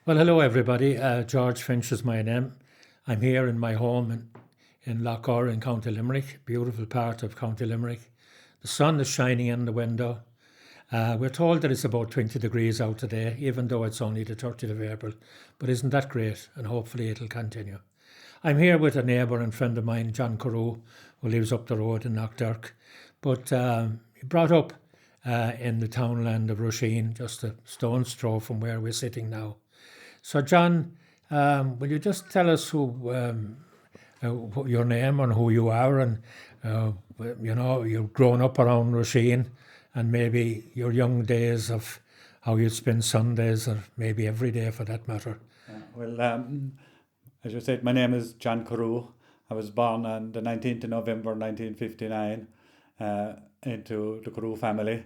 Well, hello everybody. George Finch is my name. I'm here in my home in Lough Gur in County Limerick, beautiful part of County Limerick. The sun is shining in the window. We're told that it's about 20 degrees out today, even though it's only the 30th of April. But isn't that great? And hopefully it'll continue. I'm here with a neighbour and friend of mine, John Carew, who lives up the road in Lough Gur. But he brought up in the townland of Roisin, just a stone's throw from where we're sitting now. So, John, will you just tell us your name and who you are, and you've grown up around Roisin, and maybe your young days of how you'd spend Sundays, or maybe every day for that matter. As you said, my name is John Carew. I was born on the 19th of November 1959 into the Carew family.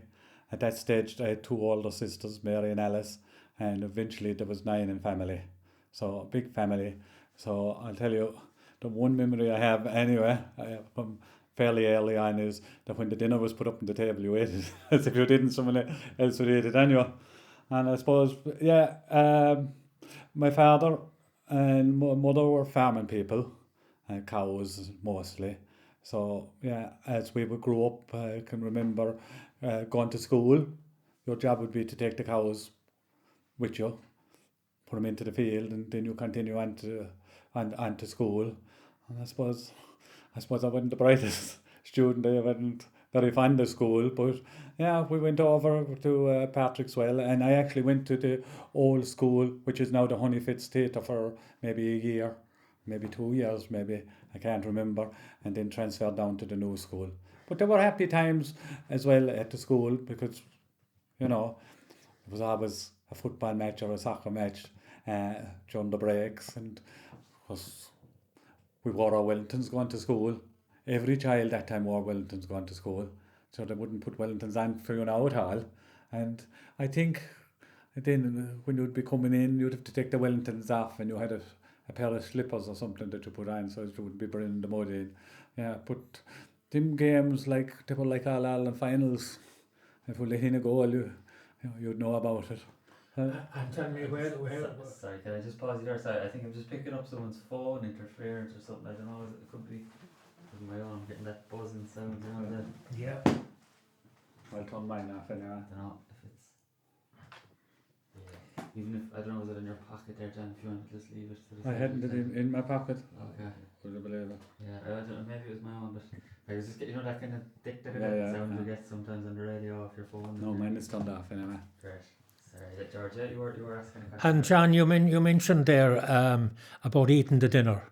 At that stage, I had two older sisters, Mary and Alice, and eventually there was 9 in family. So, a big family. So, I'll tell you, the one memory I have anyway, from fairly early on, is that when the dinner was put up on the table, you ate it. As if you didn't, someone else would eat it anyway. And I suppose, my father and mother were farming people, cows mostly. So, as we would grow up, I can remember going to school. Your job would be to take the cows with you, put them into the field, and then you continue on to school. And I suppose I wasn't the brightest student. I wasn't very fond of school, but we went over to Patrick's Well, and I actually went to the old school, which is now the Honeyfitz Theatre, for maybe a year, maybe 2 years, maybe, I can't remember, and then transferred down to the new school. But there were happy times as well at the school, because, it was always a football match or a soccer match during the breaks, and of course we wore our Wellingtons going to school. Every child that time wore Wellingtons going to school, so they wouldn't put Wellingtons on for you now at all. And I think then when you'd be coming in, you'd have to take the Wellingtons off, and you had a pair of slippers or something that you put on so it wouldn't be burning the mud in. Yeah, but them games, they were like all Ireland finals. If we let in a goal, you'd know about it. And tell me where. Sorry, can I just pause you there? Sorry, I think I'm just picking up someone's phone interference or something. I don't know, it could be my own. I'm getting that buzzing sound, Yeah. I'll turn mine off anyway. I don't know if it's... Yeah. Even if, I don't know, was it in your pocket there, John? If you want to just leave it to the I hadn't it in my pocket. Okay. Would you believe it? Yeah, I don't know, maybe it was my own, but I was just getting, that kind of dictative sound you get sometimes on the radio off your phone. No, mine is turned off anyway. Great. Sorry, George, you were asking a question. And John, you mentioned there about eating the dinner.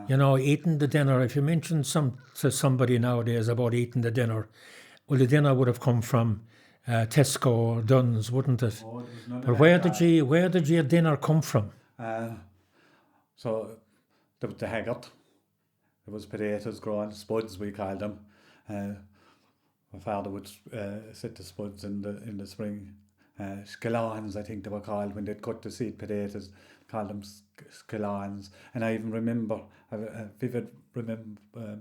Yeah. Eating the dinner. If you mention to somebody nowadays about eating the dinner, well, the dinner would have come from Tesco or Dunn's, wouldn't it? Oh, there's none of But that, where did your dinner come from? So there was the haggart. There was potatoes growing, spuds we called them. My father would set the spuds in the spring. Scalons, I think they were called, when they'd cut the seed potatoes, called them scalons. And I even remember, I have a vivid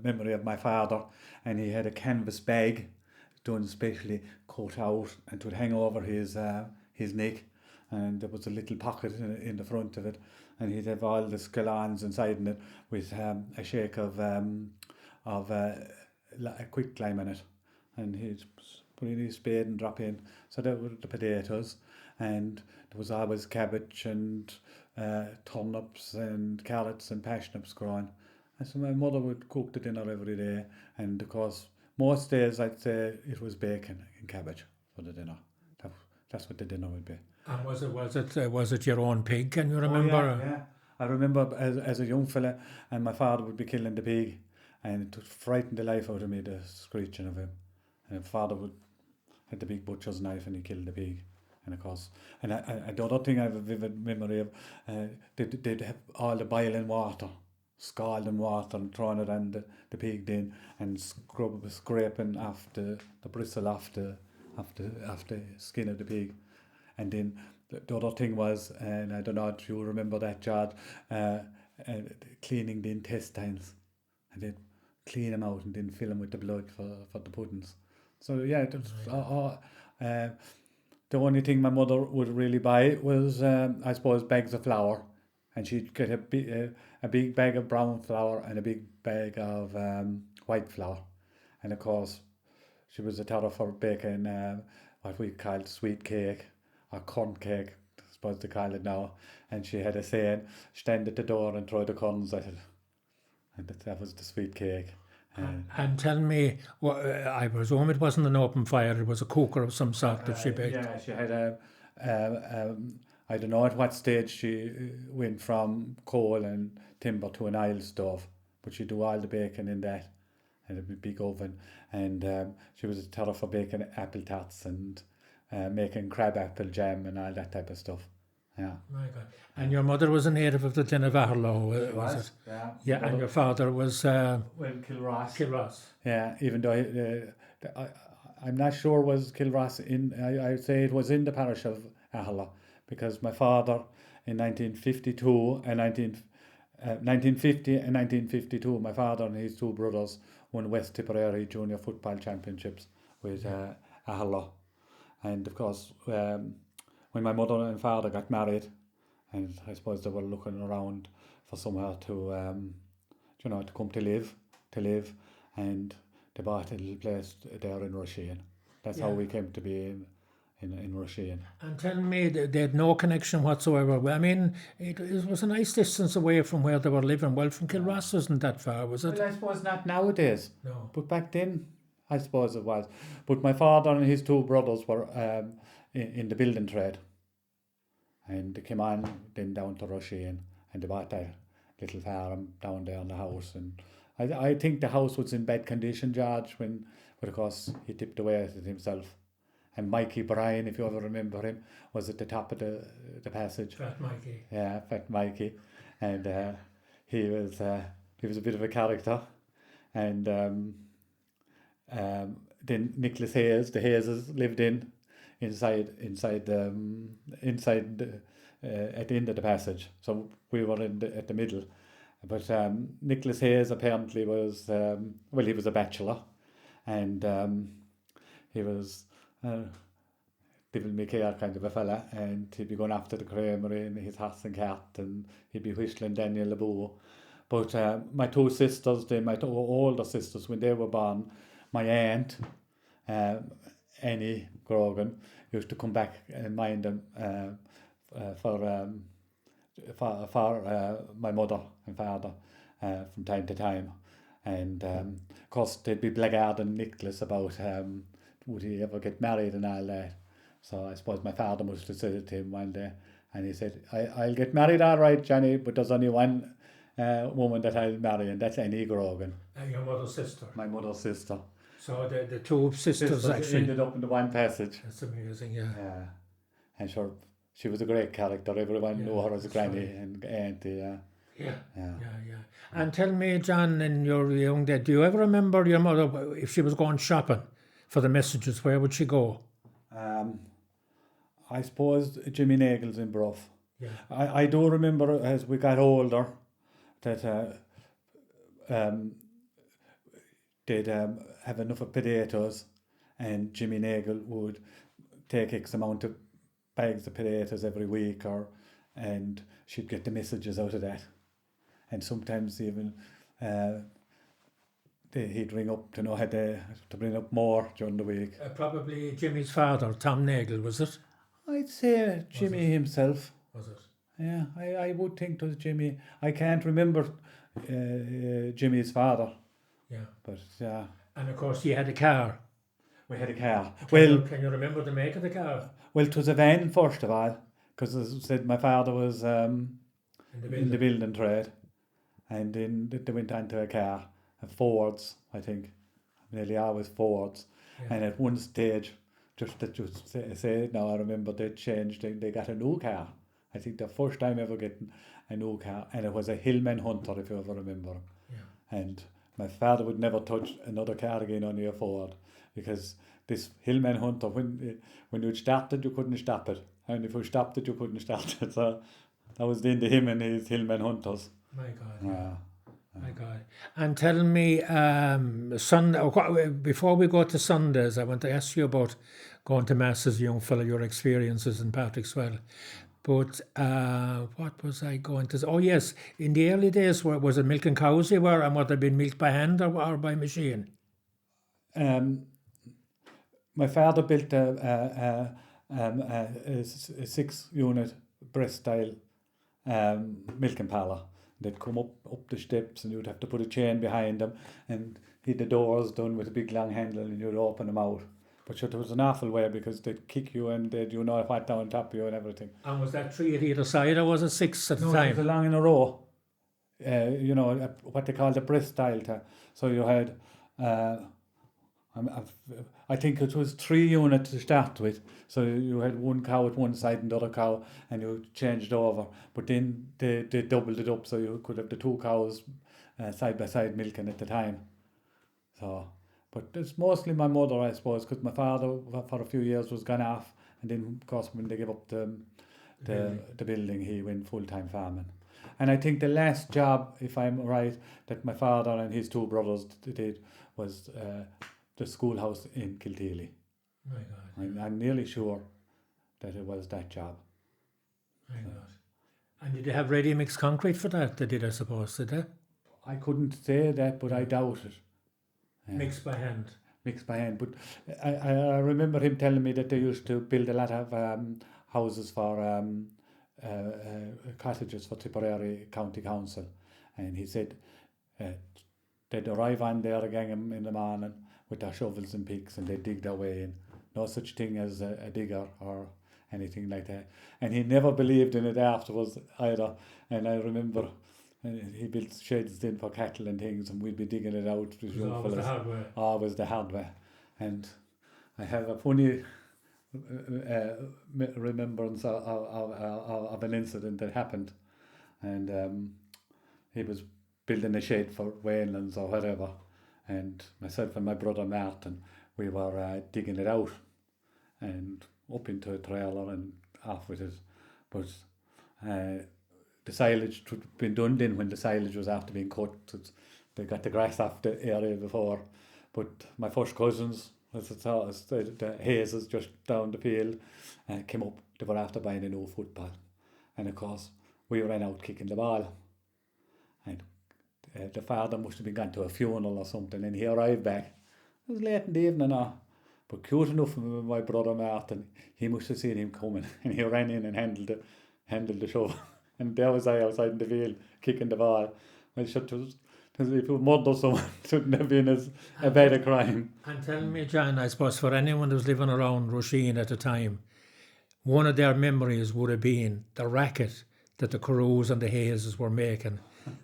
memory of my father, and he had a canvas bag done specially cut out, and it would hang over his neck, and there was a little pocket in the front of it, and he'd have all the scalons inside in it with a shake of a quick lime in it, and he'd put in his spade and drop in. So that were the potatoes, and there was always cabbage and turnips and carrots and parsnips growing. And so my mother would cook the dinner every day, and of course most days I'd say it was bacon and cabbage for the dinner. That's what the dinner would be. And was it your own pig? Can you remember? Oh, yeah. I remember as a young fella, and my father would be killing the pig, and it would frighten the life out of me, the screeching of him. And father had the big butcher's knife, and he killed the pig. And of course, and the other thing I have a vivid memory of, they'd have all the boiling water, scalding water, and throwing it on the pig then, and scraping off the bristle off the skin of the pig. And then the other thing was, and I don't know if you remember that, George, cleaning the intestines, and then clean them out and then fill them with the blood for the puddings. So yeah, The only thing my mother would really buy was, I suppose, bags of flour. And she'd get a big bag of brown flour and a big bag of white flour. And of course, she was a terror for baking what we called sweet cake or corn cake, I suppose they call it now. And she had a saying, stand at the door and throw the corns at it. And that was the sweet cake. And tell me, I presume it wasn't an open fire, it was a cooker of some sort that she baked. Yeah, she had I don't know at what stage she went from coal and timber to an oil stove, but she'd do all the baking in that, and a big oven. And she was a terror for baking apple tarts and making crab apple jam and all that type of stuff. Yeah. My God. And your mother was a native of the Glen of Aherlow, was it? Yeah. Yeah, and your father was... Well, Kilross. Kilross. Yeah, even though I'm not sure was Kilross in, I'd say it was in the parish of Aherlow, because my father in 1952 and 1950 and 1952, my father and his two brothers won West Tipperary Junior Football Championships with Aherlow. And of course, when my mother and father got married, and I suppose they were looking around for somewhere to, to come to live, and they bought a little place there in Roisin. That's how we came to be in Roisin. And tell me, they had no connection whatsoever. I mean, it was a nice distance away from where they were living. Well, from Kilross wasn't that far, was it? Well, I suppose not nowadays. No. But back then, I suppose it was. But my father and his two brothers were in the building trade. And they came on then down to Roisin, and they bought that little farm down there in the house. And I think the house was in bad condition, George, but of course he tipped away at it himself. And Mikey Bryan, if you ever remember him, was at the top of the passage. Fat Mikey. Yeah, Fat Mikey. And he was a bit of a character. And then Nicholas Hayes, the Hayeses lived inside at the end of the passage. So we were at the middle. But Nicholas Hayes apparently was, he was a bachelor, and he was Devil May Care kind of a fella, and he'd be going after the creamery in his horse and cart, and he'd be whistling Daniel LeBeau. But my two sisters, my two older sisters, when they were born, my aunt, Annie Grogan, used to come back and mind them for my mother and father from time to time. And of course they'd be blackguarding Nicholas about would he ever get married and all that. So I suppose my father must have said it to him one day, and he said, I'll get married all right, Johnny, but there's only one woman that I'll marry, and that's Annie Grogan. And your mother's sister. My mother's sister. So the two sisters actually ended up in the one passage. That's amazing, yeah. Yeah. And sure, she was a great character. Everyone knew her as a granny and auntie. Yeah. And tell me, John, in your young day, do you ever remember your mother, if she was going shopping for the messages, where would she go? I suppose Jimmy Nagel's in Bruff. Yeah. I do remember as we got older that they'd have enough of potatoes, and Jimmy Nagle would take X amount of bags of potatoes every week, and she'd get the messages out of that. And sometimes even he'd ring up to know how to bring up more during the week. Probably Jimmy's father, Tom Nagle, was it? I'd say Jimmy himself. Was it? Yeah, I would think it was Jimmy. I can't remember Jimmy's father. Yeah. But yeah. And of course you had a car. We had a car. Can you remember the make of the car? Well, it was a van first of all, because as I said, my father was in the building trade, and then they went on to a car, a Fords, I think, nearly always Fords, and at one stage, just to say it now, I remember they changed, they got a new car. I think the first time ever getting a new car, and it was a Hillman Hunter, if you ever remember. Yeah. And my father would never touch another car again on your Ford, because this Hillman Hunter, when you started, you couldn't stop it. And if you stopped it, you couldn't start it. So that was the end of him and his Hillman Hunters. My God. My God. And tell me, Sunday, before we go to Sundays, I want to ask you about going to mass as a young fella, your experiences in Patrick's Well. But what was I going to say? Oh yes, in the early days, was it milking cows you were, and would they been milked by hand or by machine? My father built a 6-unit breast style milking parlour. They'd come up the steps and you'd have to put a chain behind them, and he'd the doors done with a big long handle and you'd open them out. But sure, it was an awful way because they'd kick you and they'd what down top of you and everything. And was that 3 at either side, or was it 6 at the It time? was along in a row. What they call the breast style. So you had, I think it was 3 units to start with. So you had one cow at one side and the other cow, and you changed over. But then they doubled it up, so you could have the 2 cows side by side milking at the time. So, but it's mostly my mother, I suppose, because my father for a few years was gone off, and then of course when they gave up the building, he went full-time farming. And I think the last job, if I'm right, that my father and his 2 brothers did was the schoolhouse in Kilteely. My God. I'm nearly sure that it was that job. My God. And did they have ready mixed concrete for that? They did, I suppose, did they? I couldn't say that, but I doubt it. Mixed by hand. Mixed by hand. But I remember him telling me that they used to build a lot of houses for cottages for Tipperary County Council, and he said they'd arrive on there again in the morning with their shovels and picks, and they'd dig their way in. No such thing as a digger or anything like that. And he never believed in it afterwards either. And I remember he built sheds in for cattle and things, and we'd be digging it out. It was always the hard way. Always the hard way. And I have a funny remembrance of an incident that happened, and he was building a shed for Waylands or whatever, and myself and my brother Martin, we were digging it out and up into a trailer and off with it. But the silage had been done then when the silage was after being cut. They got the grass off the area before. But my first cousins, as it was, the Hazes just down the field, came up. They were after buying a new football. And of course, we ran out kicking the ball. And the father must have been gone to a funeral or something, and he arrived back. It was late in the evening now. But cute enough for my brother Martin, he must have seen him coming, and he ran in and handled the shovel. And there was I outside in the field, kicking the ball. Well, if it was murder someone, it shouldn't have been a bad a crime. And tell me, John, I suppose for anyone who was living around Roisin at the time, one of their memories would have been the racket that the Carews and the Hazes were making,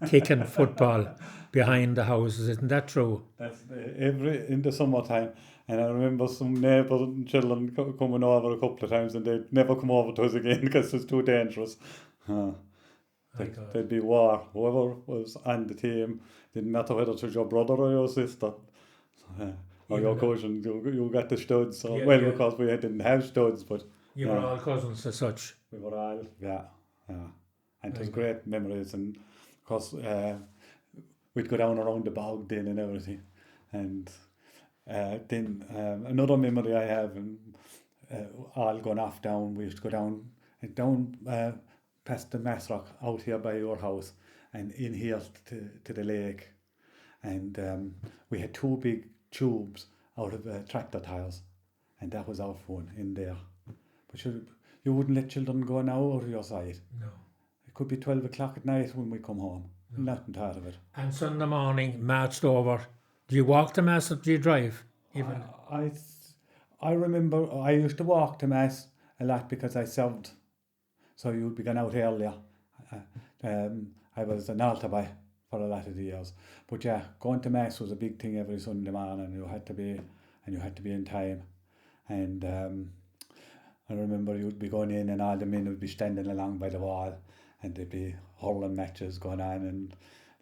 kicking football behind the houses. Isn't that true? That's in the summertime. And I remember some neighbours and children coming over a couple of times, and they'd never come over to us again because it was too dangerous. There'd be war. Whoever was on the team, didn't matter whether it was your brother or your sister or your cousin, you got the studs. So, of course we didn't have studs, but you were all cousins as such. We were all, yeah. And it was great memories, and of course we'd go down around the bog then and everything. And then another memory I have, all going off down, we used to go down past the Massrock out here by your house and in here to the lake, and we had 2 big tubes out of tractor tires, and that was our fun in there. But you wouldn't let children go now out of your sight. No. It could be 12 o'clock at night when we come home. No. Nothing thought of it. And Sunday morning, marched over. Do you walk to Mass or do you drive? Even I remember I used to walk to Mass a lot because I served. So you'd be going out earlier. I was an altar boy for a lot of the years. But yeah, going to Mass was a big thing every Sunday morning. You had to be in time. And I remember you'd be going in and all the men would be standing along by the wall, and there'd be hurling matches going on, and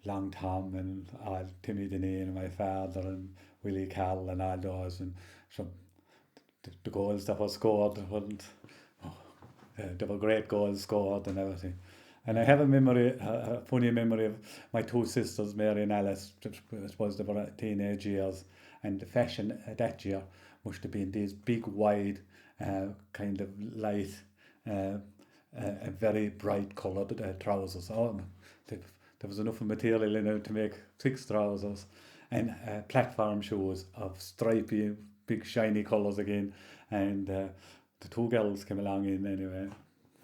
Long Tom and all Timmy Deneen and my father and Willie Carroll and all those, and so the goals that were scored there were great goals scored and everything. And I have a funny memory of my 2 sisters, Mary and Alice. I suppose they were teenage years, and the fashion that year must have been these big wide kind of light, a very bright coloured trousers. There was enough material in it to make 6 trousers, and platform shoes of stripy, big shiny colours again. And the 2 girls came along in anyway,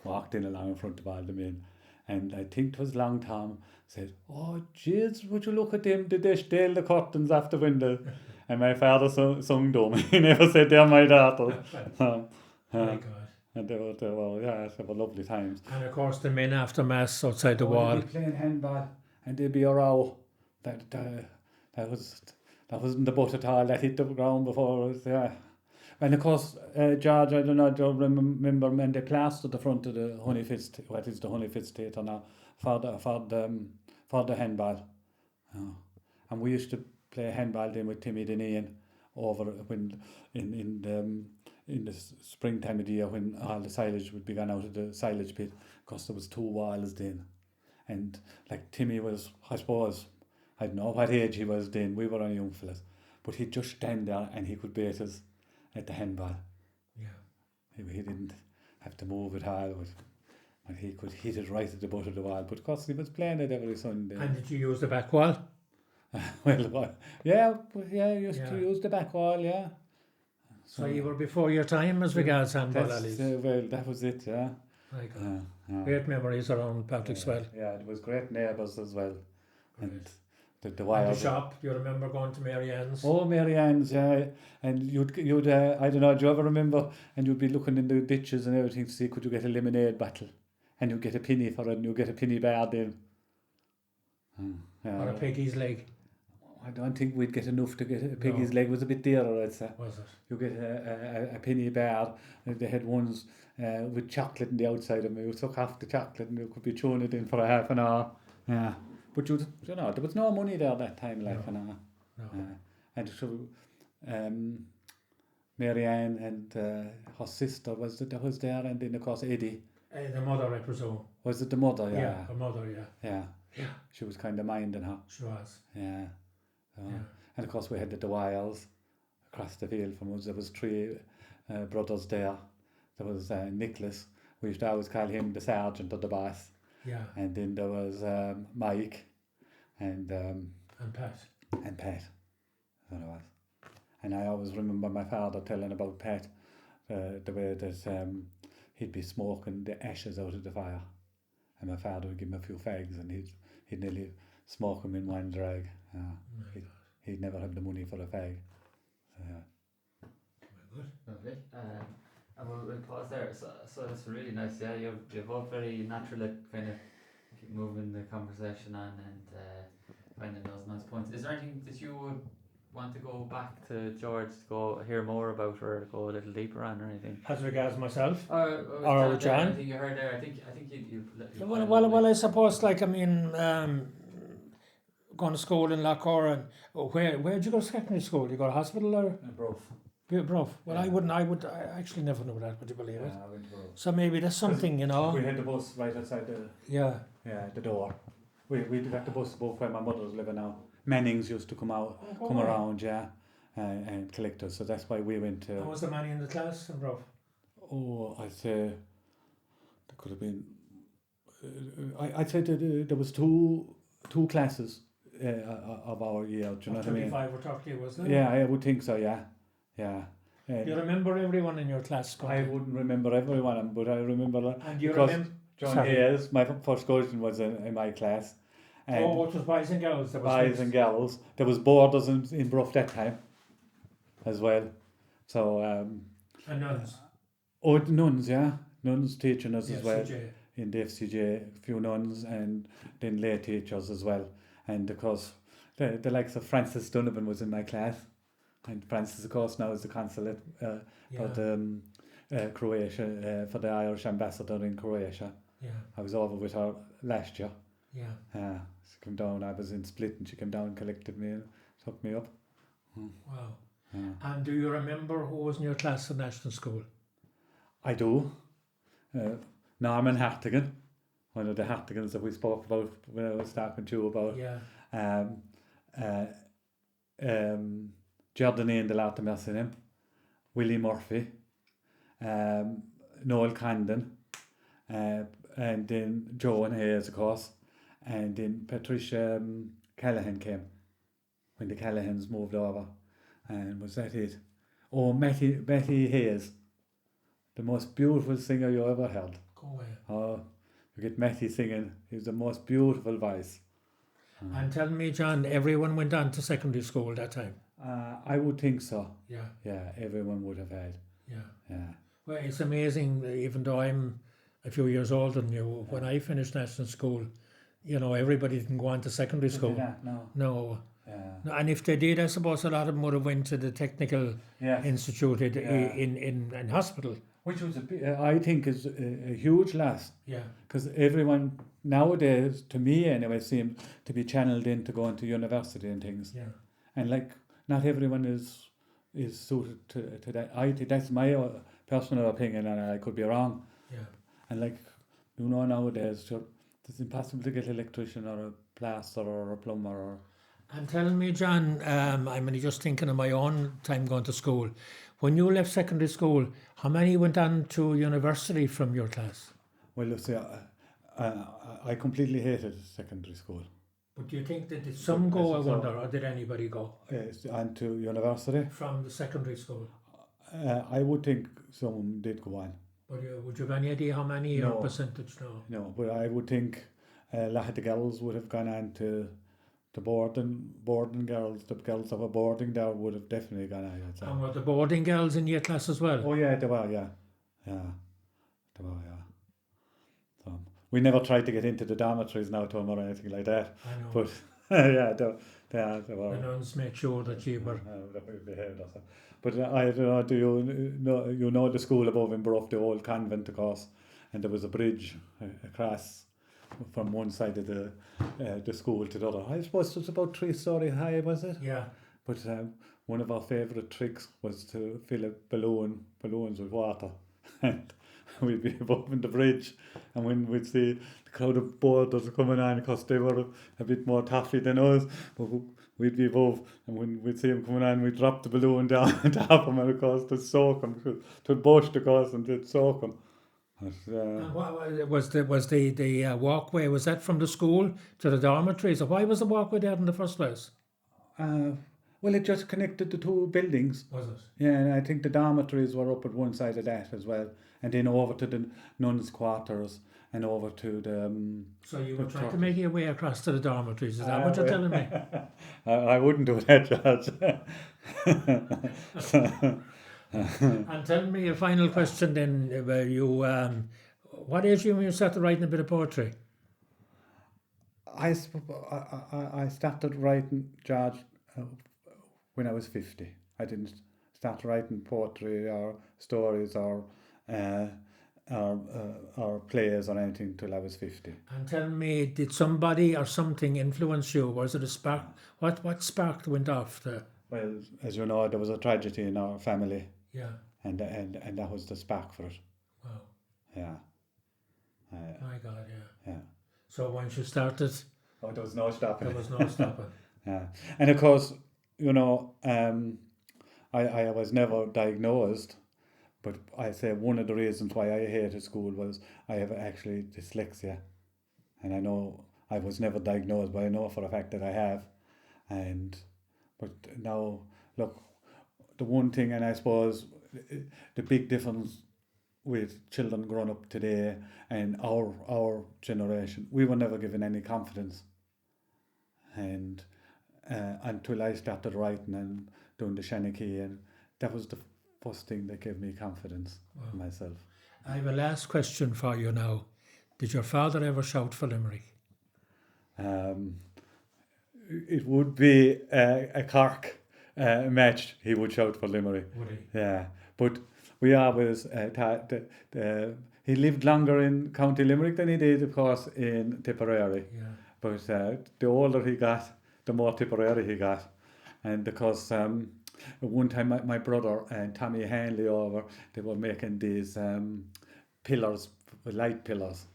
walked in along in front of all the men. And I think it was Long Tom said, "Oh, jeez, would you look at them? Did they steal the curtains off the window?" And my father sung them. He never said they're my daughter. My God. And they were lovely times. And of course the men after mass outside the They'd wall. be playing handball, and there'd be a row. That wasn't the butt at all. That hit the ground before. And of course, George, I don't remember when they plastered the front of the Honeyfist, what is the Honeyfist Theatre now, for the handball. And we used to play handball then with Timmy and Ian over when in the springtime of the year when all the silage would be gone out of the silage pit, because there was 2 walls then. And like Timmy was, I suppose, I don't know what age he was then, we were only young fellas, but he'd just stand there and he could beat us at the handball. Yeah. He didn't have to move at all, but he could hit it right at the butt of the wall. But of course he was playing it every Sunday. And did you use the back wall? Yeah, used to use the back wall, yeah. So you were before your time as regards handball, Alice. Well, that was it, yeah. My God. Great memories around Patrick's Well. Yeah, it was great neighbours as well. Great. And the And the wild shop, you remember going to Mary Ann's? Oh, Mary Ann's, yeah. And you'd I don't know, do you ever remember? And you'd be looking in the ditches and everything to see could you get a lemonade bottle, and you'd get a penny for it, and you'd get a penny bar then. Or a piggy's leg? I don't think we'd get enough to get a piggy's leg. Was a bit dearer, I'd say. Was it? You get a penny bar, and they had ones with chocolate on the outside of them. You took half the chocolate and you could be chewing it in for a half an hour. Yeah. But you know, there was no money there that time, like, No. and so Mary Ann and her sister was there, and then of course Eddie. The mother, I presume. Was it the mother? Yeah, her mother, yeah. Yeah. She was kind of minding her. She was. Yeah. And of course we had the Wiles across the field from us. There was 3 brothers there. There was Nicholas. We used to always call him the sergeant or the boss. Yeah. And then there was Mike and Pat. And Pat. That was. And I always remember my father telling about Pat, the way that he'd be smoking the ashes out of the fire, and my father would give him a few fags, and he'd nearly smoke them in one drag. He'd never have the money for a fag. Good. Lovely. And we'll pause there. So that's really nice. Yeah, you're both very natural at kind of keep moving the conversation on and finding those nice points. Is there anything that you would want to go back to George to go hear more about, or to go a little deeper on, or anything? As regards myself? Or John? Anything you heard there? I think you Well, I suppose, like, I mean, going to school in Lough Gur, and where did you go to secondary school? You go to hospital or? Brough. Well, I actually never knew that, would you believe it? I went to Brough. So maybe that's something, you know. We had the bus right outside the door. We got the bus above where my mother was living now. Mannings used to come around, and collect us. So that's why we went to. How was the Manny in the class in Brough? Oh, I'd say there could have been. I'd say that there was two classes of our year. Do you know what I mean? 25 or 30, wasn't it? Yeah, I would think so. Yeah. Do you remember everyone in your class? I wouldn't remember everyone, but I remember. And you because remember? John Hayes, my first cousin, was in my class. And it was boys and girls. There was boys and girls. There was boarders in Brough that time, as well. So. And nuns. Oh, nuns, yeah, nuns teaching us as well. FCJ. In the FCJ, a few nuns, and then lay teachers as well. And of course, the likes of Francis Donovan was in my class. And Francis, of course, now is the consulate for Croatia, for the Irish ambassador in Croatia. Yeah. I was over with her last year. Yeah. She came down, I was in Split, and she came down and collected me and took me up. Wow. Yeah. And do you remember who was in your class in national school? I do. Norman Hartigan, one of the Hartigans that we spoke about when I was talking to you about. Yeah. Jordan the Latimer Sinem, Willie Murphy, Noel Condon, and then Joan Hayes, of course, and then Patricia Callahan came when the Callahans moved over, and was that it? Oh, Matty Hayes, the most beautiful singer you ever heard. Go away. Oh, you get Matty singing, he was the most beautiful voice. And tell me, John, everyone went on to secondary school that time? I would think so. Yeah, Yeah, everyone would have had. yeah. Yeah. Well, it's amazing, even though I'm a few years older than you, when I finished national school, you know, everybody didn't go on to secondary school. No. No. Yeah. No, and if they did, I suppose a lot of them would have went to the technical Yes. institute Yeah. in hospital. Which was, I think, is a huge loss. Yeah. Because everyone nowadays, to me anyway, seems to be channeled into going to university and things. Yeah. And like, not everyone is suited to that. I think that's my personal opinion, and I could be wrong. Yeah. And like, you know, nowadays, sure, it's impossible to get an electrician or a plaster or a plumber or. And tell me, John, I'm only just thinking of my own time going to school. When you left secondary school, how many went on to university from your class? Well, you see, I completely hated secondary school. But do you think that did some go, I wonder, or did anybody go And to university, from the secondary school? I would think some did go on. But would you have any idea how many No. or percentage? No. No, but I would think a lot of the girls would have gone on to boarding girls. The girls that were boarding there would have definitely gone on. I'd say. And were the boarding girls in your class as well? Oh yeah, they were. Yeah, they were. Yeah. So we never tried to get into the dormitories now, Tom, or anything like that. I know. But yeah, they were. The nuns made sure that you were. That we behaved ourselves. But I don't know. Do you know the school above in Bruff, the old convent, of course, and there was a bridge across from one side of the school to the other. I suppose it was about 3-story high, was it? Yeah. But one of our favourite tricks was to fill balloons with water, and we'd be above in the bridge, and when we'd see the crowd of boarders coming on, because they were a bit more toughy than us, but we'd be above, and when we'd see them coming on, we'd drop the balloon down on top of them, and of course to soak them, to bush the course and to soak them. And what was the walkway? Was that from the school to the dormitories? Or why was the walkway there in the first place? Well, it just connected the two buildings. Was it? Yeah, and I think the dormitories were up at one side of that as well, and then over to the nuns' quarters and over to the. So you were the trying to churches. make your way across to the dormitories? Is that what you're telling me? I wouldn't do that, George. And tell me a final question then. What age were you when you started writing a bit of poetry? I started writing, George, when I was 50. I didn't start writing poetry or stories or plays or anything till I was 50. And tell me, did somebody or something influence you? Was it a spark? What spark went off there? Well, as you know, there was a tragedy in our family. Yeah. And that was the spark for it. Wow. Yeah. My God, yeah. Yeah. So once you started, Oh, there was no stopping. there was no stopping. Yeah. And of course, you know, I was never diagnosed, but I say one of the reasons why I hated school was I have actually dyslexia. And I know I was never diagnosed, but I know for a fact that I have. But now, look, the one thing, and I suppose the big difference with children growing up today and our generation, we were never given any confidence. And until I started writing and doing the Seanchaí, and that was the first thing that gave me confidence in myself. I have a last question for you now. Did your father ever shout for Limerick? It would be a Cork match. He would shout for Limerick. Would he? Yeah, but we always thought that he lived longer in County Limerick than he did, of course, in Tipperary. Yeah. But the older he got, the more Tipperary he got. And because one time my brother and Tommy Hanley over, they were making these pillars, light pillars.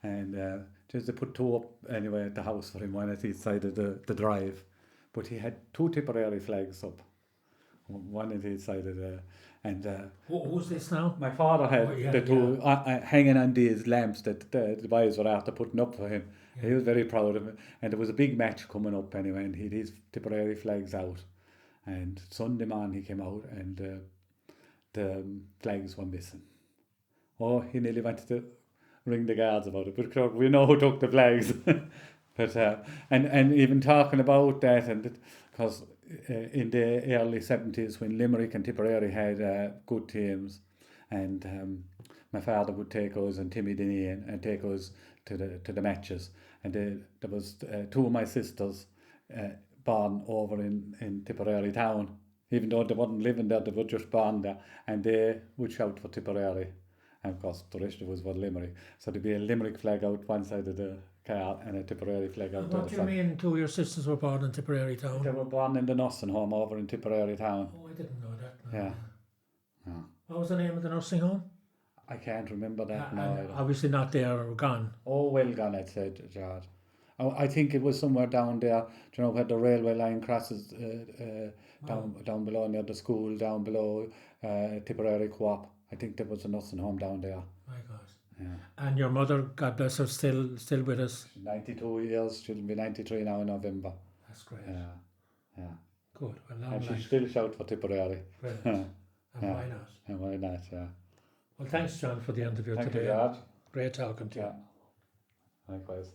And just they put two up anyway at the house for him, one at each side of the drive. But he had two Tipperary flags up one of these side of the, and Who's this now? my father had Oh, yeah, the two hanging on these lamps that the boys were after putting up for him. Yeah. He was very proud of it, and there was a big match coming up anyway, and he had his Tipperary flags out, and Sunday morning he came out, and the flags were missing. Oh, he nearly wanted to ring the guards about it, but we know who took the flags. But and even talking about that, and because in the early 70s when Limerick and Tipperary had good teams, and my father would take us and Timmy Denny and take us to the matches, and there was two of my sisters born over in Tipperary town, even though they weren't living there, they were just born there, and they would shout for Tipperary. And of course, the rest of us were Limerick. So there'd be a Limerick flag out one side of the car and a Tipperary flag out the What other do side. you mean two of your sisters were born in Tipperary town? They were born in the nursing home over in Tipperary town. Oh, I didn't know that. No. Yeah. Yeah. What was the name of the nursing home? I can't remember that now. And either. obviously not there or gone. Oh, well gone, I'd say, George. I think it was somewhere down there, you know, where the railway line crosses down below near the school, down below Tipperary Co-op. I think there was a nursing home down there. My God. Yeah. And your mother, God bless her, still with us. 92 years, she'll be 93 now in November. That's great. Yeah. Good. Well, long And she life. still shout for Tipperary. Brilliant. And Yeah. why not? And why not, yeah. Well, thanks, John, for the interview Thank today. you, George. Great talking to you. Yeah. Likewise.